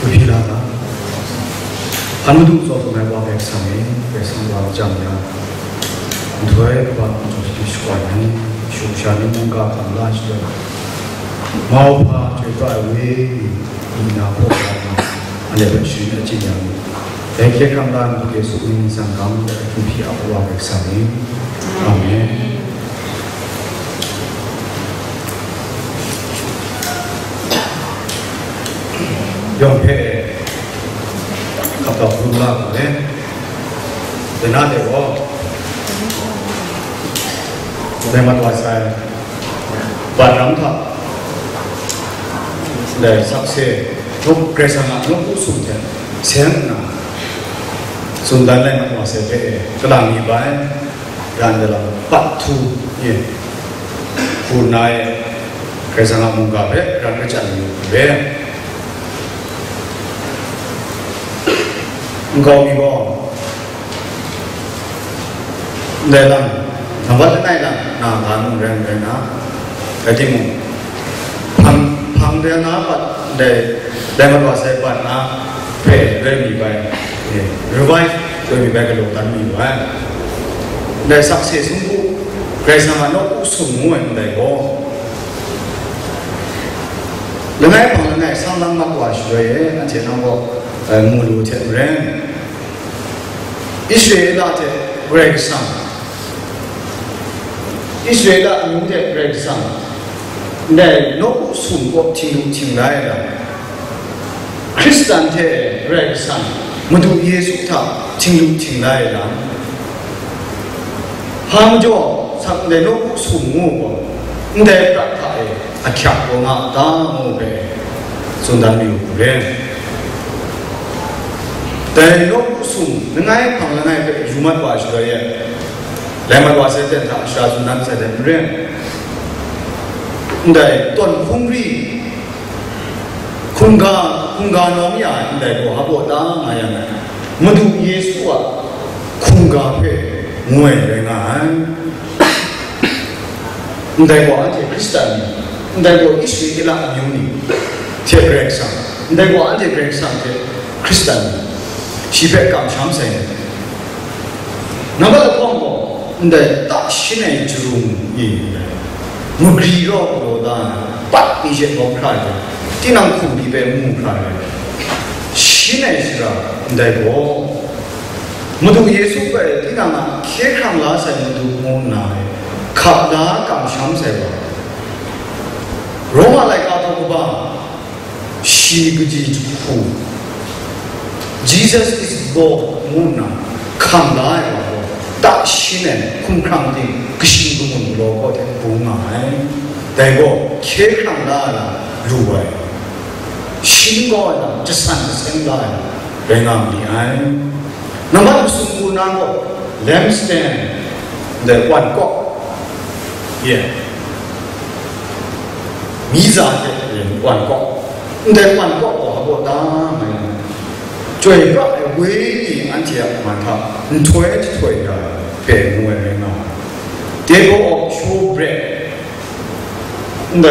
불필하다. 한무도 써서 매와 백상에 백상과 장야 도에 그바 조시 시과니 슈샤니 뭔가 감라시도 마오파 제가 왜 이나 보다 안에 주는 진양 대개 감라는 계속 인상 가운데 불필하고 백상에 아멘. 영패 갔다 부르려고 해. 내나대고 내만 와서 바람타 내 삭세 좀 그래서 나는 우승된 생나 순단에 와서 배 그랑이 바에 간들라 빠투 예 군나에 그래서 나 뭔가 배 그런 거 왜 거기고 내가 나와서 나이가 나 가는 거나 그때 뭐 방대나 내가 와서 봤나 배 미바이 리바이 미바이로 단미 와 내 삭세 승부 그래서 나는 우승을 내고 내가 방에 상담 받고 하시고에 안제 나고 무료 제도는 이스라엘한테 그렉상 이스라엘의 문제 그렉상 내 노고 숨고 팅라이라 크리스찬한테 그렉상 모두 예수타 팅라이라 한조 상대 노고 숨고 내 프라타에 아캬고나 다모베 손담이 그래 대놓고 숨, 능아의 방랑아의 그 유만 와시더예, 레만 와서 된다 시아준 남자 되는데, 근데 또 홍리, 군가 놈이야, 근데 뭐 하고 다 마야네, 모두 예수와 군가회 무에랭아, 근데 뭐 안제 크리스찬이, 근데 뭐 이스라엘라 유니, 제그렉상, 근데 뭐 안제 그렉상 제 크리스찬이. 시백감 참생. 나가도 보고, 근데 딱 신의 주름이 무기로보다 빡 이제 못하게 뛰는 구비에 무하게 신의 시라 내고 모두 예수께 뛰는 계획한 라세 모두 못나해 갑다 감 참생과 로마에 가도 봐 시그지 후. Jesus is God, Muna, Kamdai, that Shine, Kumkrandi, Kishigun, Logo, Bungai, they go, Kekamdala, Luway. Shingo, just same line, Bengam the eye. Namadu Sungunango, lampstand, the one go. Yeah. Miza, one go. Then one go, about down. 最个唯一安家嘛，他推呀，别木人啊，这个哦修 bread， 那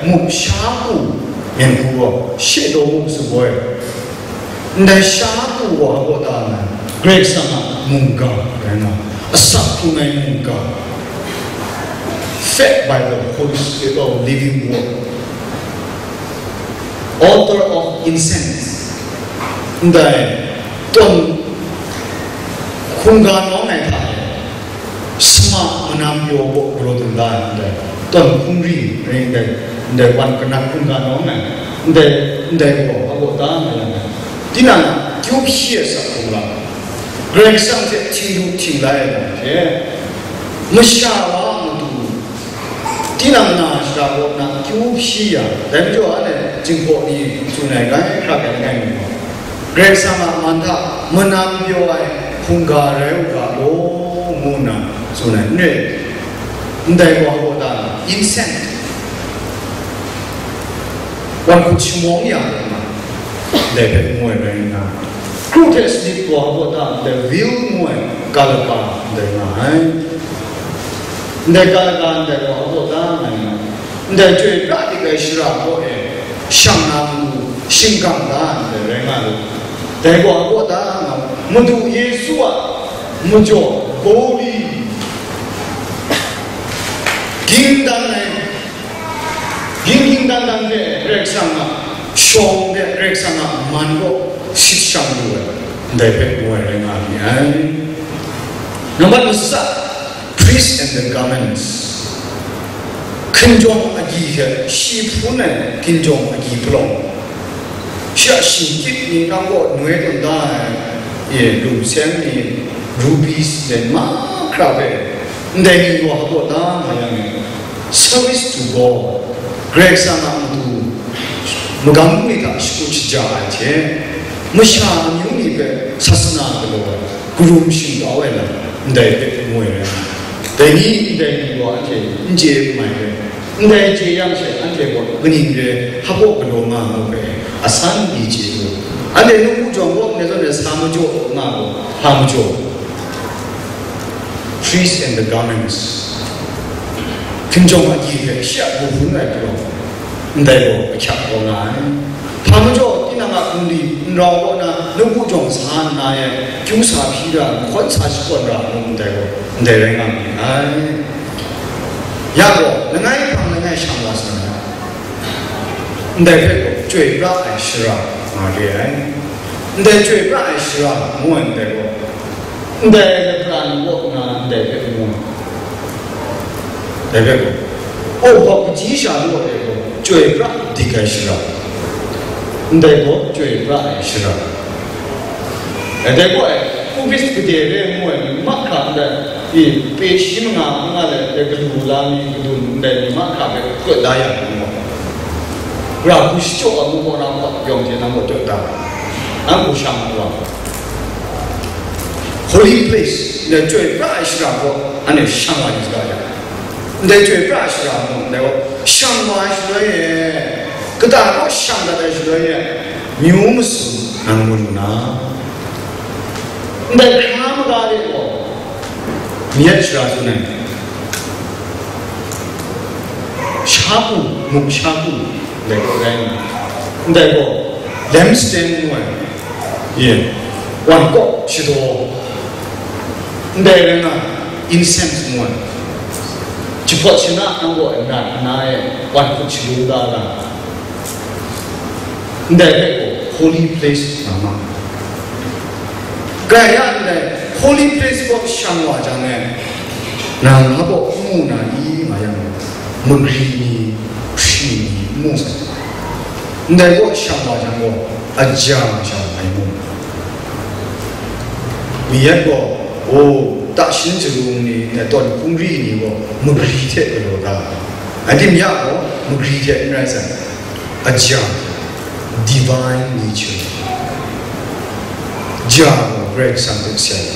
木下骨面骨哦，写到木是不？那下骨哦，我当然，Greek 上啊，木嘎人啊，上骨那木嘎 ，fed by the Holy Spirit of living word, author of incense. 근데 또 공간 원에 다 스마 문암교 그러던가는데 또 공리 근데 완전한 공간 원에 근데 뭐 하고 다음에 디나 교피에서 공라 그런 상태 팅라에 제 무샤와 모두 디나나 시라고 나 교피야 내조 안에 증거이 주내가 하게 그래서만 만다 문암교의 군가래우가 너무나 손에 근데 뭐보다 인생 완전 치몽이야 내 배모에나 그테스닉 뭐보다 내 윌모에 갈까 내가 갈까인데 뭐보다 근데 最大的一个是啊，我相当 신강다 내가 대과보다 모두 예수와 먼저 고리 긴단단데 렉상아 쇼데 렉상아 만고 시상루에 대배 모에랭아 Number 4, priests and the garments. Kinjong agi shipune kinjong agi plong. Shia shikit ni nanggo nue tanda ye lumsen ni rubies den ma krabe. Ndegi wa habo da mayang service to God. Grace sama tu mugamu ni ta shikuchi jaje. Musha nyuni be sasana belo guru shin dawela. Ndai muere dai go ante nje mai ndai je yang se ante go gni re habo go ma mo be asan bi je go ante no ku jong go ne so ne sa mo jo na go ha mo jo trees and the garments kinjong ma ji ke sha go hu na go ndai go cha go na ha mo jo tinanga undi nro go na no ku jong sa na ye kyung sa phi ra khon sa shi kon ra mo ndai go ndai rai nga mi ai ya go ngai phang ngai shang la sa na ndai phe go jui ra ai shi ra ma de ai ndai jui ra ai shi ra mo ndai go ndai de plan go na ndai phe mo ndai phe go o ho ji sha lo de go jui ra di kai shi ra ndai go jui ra ai shi ra ndai go ku bis ku de re mo ma kha da yi pe shi nga le de lu la mi du ndai ma kha be ko da ya mo ra ku shi jo mo mo na mo yong je na mo de da an ku shang ma holy place ne jui ra ai shi ra go an ne shang wa ji da ya ndai jui ra shi ra mo ne go shang wa shi de ye个大个想的在说耶，牛么事，俺们那，那看不到的个，你也知道是呢，下部木下部那个人，那个 lampstand 么，耶，万国许多，那人啊 incense 么，就跑去那个那万国去留到了。Ndai holy place nama. Gaya ndai holy place ko shangwa jange. Nang habo mu na i mayang mugri shi mu. Ndai ko shangwa jango ajang shangwa mu. Miyat ko o ta shin zulu ni na don kungri ni ko mugri the ko da. Adim ya ko mugri the nrasa ajang. Divine nature. Jah break something said.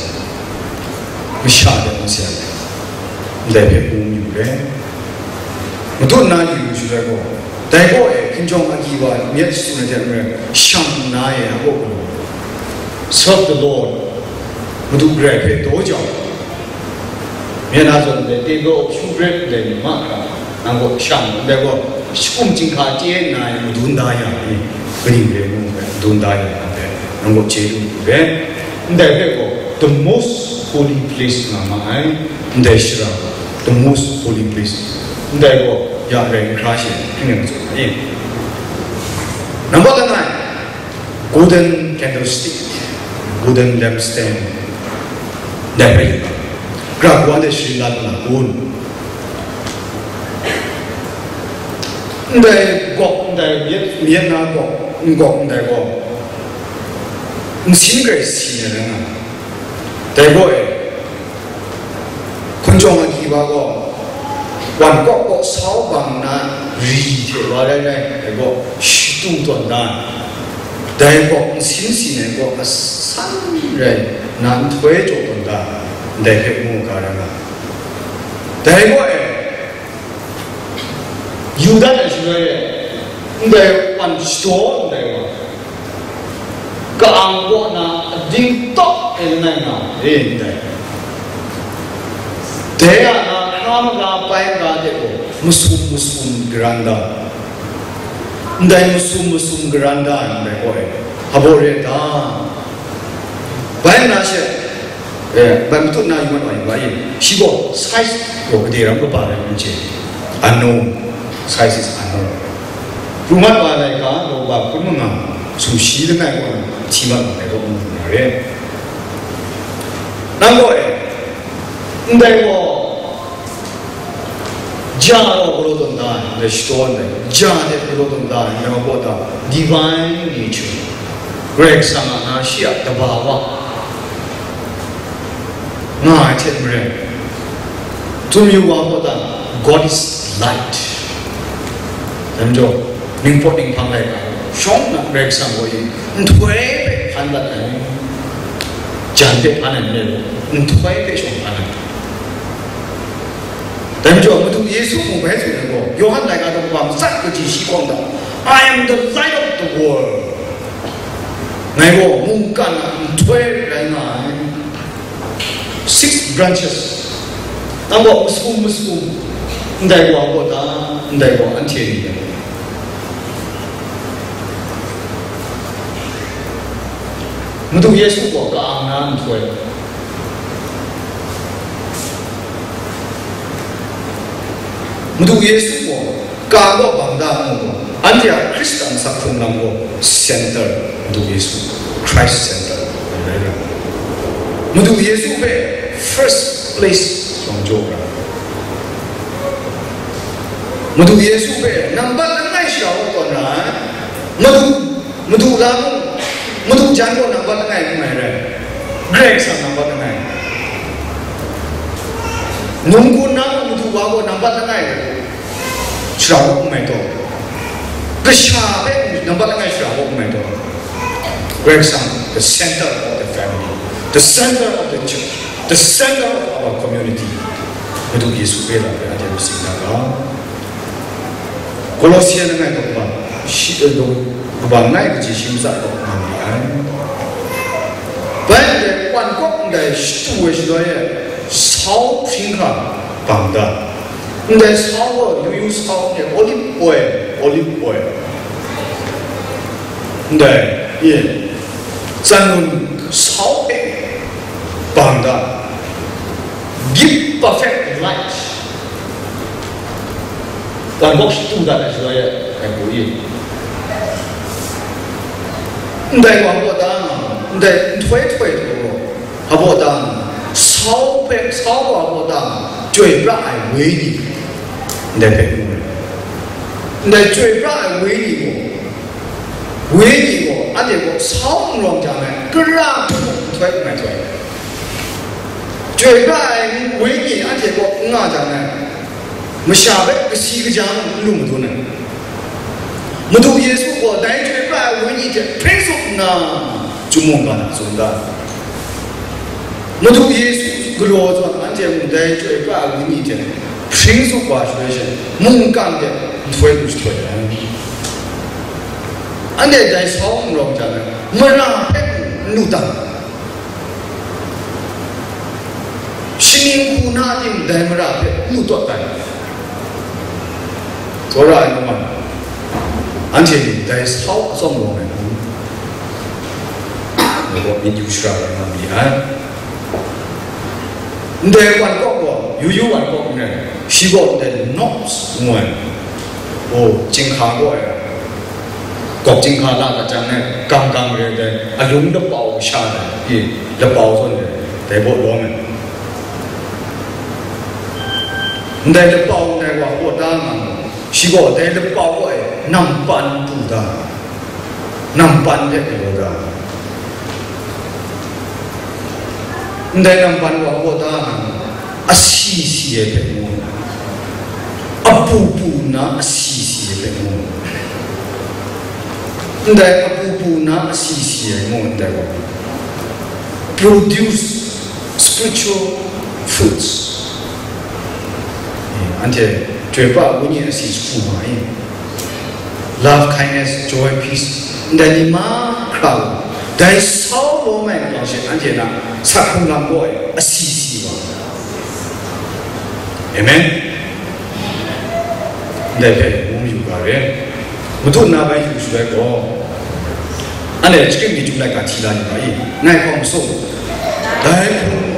Mishada said. Lebe umure. Mutu na yu shurego. Daigo e kinjong agiwa miet sunete sham na ye habo. Serve the Lord. Mutu break e dojo. Mienazon de dego pure break de maka. Nango sham dego shkum jingka tie na mutu na ya. 그림에 돈다야 한거 제일에 근데 the most holy place 나마이 근데시라 the most holy place 근데 이거 야래 크라시 그냥 좀 number 9 golden candlestick golden lampstand 네 그라고한테 신라나 돈 근데 꼭 근데 미엔나고 ngọc đại go xin cái xin này nè đại go ấy con trâu anh ba go hoàn gốc go sáu bằng na rì thế vào đây này đại go shit tung tuần đàn đại go xin này go san rồi nan thuế chỗ tuần đàn đại cái mua cả đó đại go ấy yêu đã là gì vậy Ndai wan store ndai wa ka anggo na ding top elnai na ndai dea na kham ga pai ga de ko musum granda ndai musum granda ndai boy habore da bai na she bai tu na yuan wai wai shi bo size yo de ram ko ba le che unknown size is unknown rumah ba lai ka lo ba kun ma su shi de mai ko chi ma ne ko mu na re nan boy ndai bo 자로 그러던다, 내 시도한데 자에 그러던다, 내가 보다 divine nature, 그렉상아 나시야 다바와 나 제물에 두미와보다 God is light. 남조 민포팅 방래가 숑나 그렉상 거기 은퇴에 판단해 잔대 파는 내로 은퇴에 숑 파는 남조 모두 예수 공부해주는 거 요한 내가 좀 보면 싹그지 시공다 I am the light of the world 내가 문간은 퇴라이나 six branches 남보 무스kum 내가 보다 내가 안티에리야 모두 예수 보가 안난 퇴 모두 예수 뭐 가고 방다 뭐 안디아 크리스찬 사품 남고 센터 모두 예수 크라이스트 센터 모두 예수의 first place 정조가 모두 예수의 넘버 나이 샤오거나 모두 라고 모두 장고 넘버 나이 말해 그렉사 넘버 나이 농구 나고 모두 와고 넘버 나이 샤오 메도 그 샤베 넘버 나이 샤오 메도 그렉사 the center of the family the center of the church the center of our community 모두 예수의 나라에 앉아 있습니다. 골로새는 내 봐. 시도 그방나의 그 지심사도 말이야. 근데 관국의 시도에 사업인가 방다. 근데 사업 유유 사업에 올리브오일. 근데 예, 저는 사업에 방다. Give perfect light. toàn quốc chúng ta là rồi cái bụi đại quảng bộ tăng đại thuế thuế đồ hà bộ tăng sáu bộ tăng chơi lại với gì đại phải đại chơi lại với gì anh ấy có sáu lòng chẳng này cứ ra thuế này thuế chơi lại với gì anh ấy có ngã chẳng này Masyabe kesigajan belum tu nak. Mutu Yesus ko dai cui ba wini je prinsip na cumungkan sunda. Mutu Yesus gelo tu anje dai cui ba wini je prinsip ba cui je mungkan je tuai tu tuai. Ande dai song long jana merah nutang. Singing kuna jim dai merah nutang. Tora itu mana? Anjing dari sahau somong itu, kalau ini usra yang biar. Dari warga yuyu warga ni, siapa dari nops semua. Oh, jengkang gua ya. Kau jengkang lah macam ni, gang dia, alung lepau syara, lepau tu ni, dari bolong. Dari lepau dari warga tangan. 시고 내를 빠고에 남반부다 남반대로다 내 남반과보다 아시시의 백문 아부부나 아시시의 백문 내 아부부나 아시시의 문대로 produce spiritual fruits 안제 Cuba bunyi si semua ini. Love, kindness, joy, peace. Dari lima crowd, dari semua orang yang anjir nak sakung lamboy asisi. Amen. Dari umum juga 不都拿来就出来过，俺来这个你就来干其他的吧？哎，爱放手，来。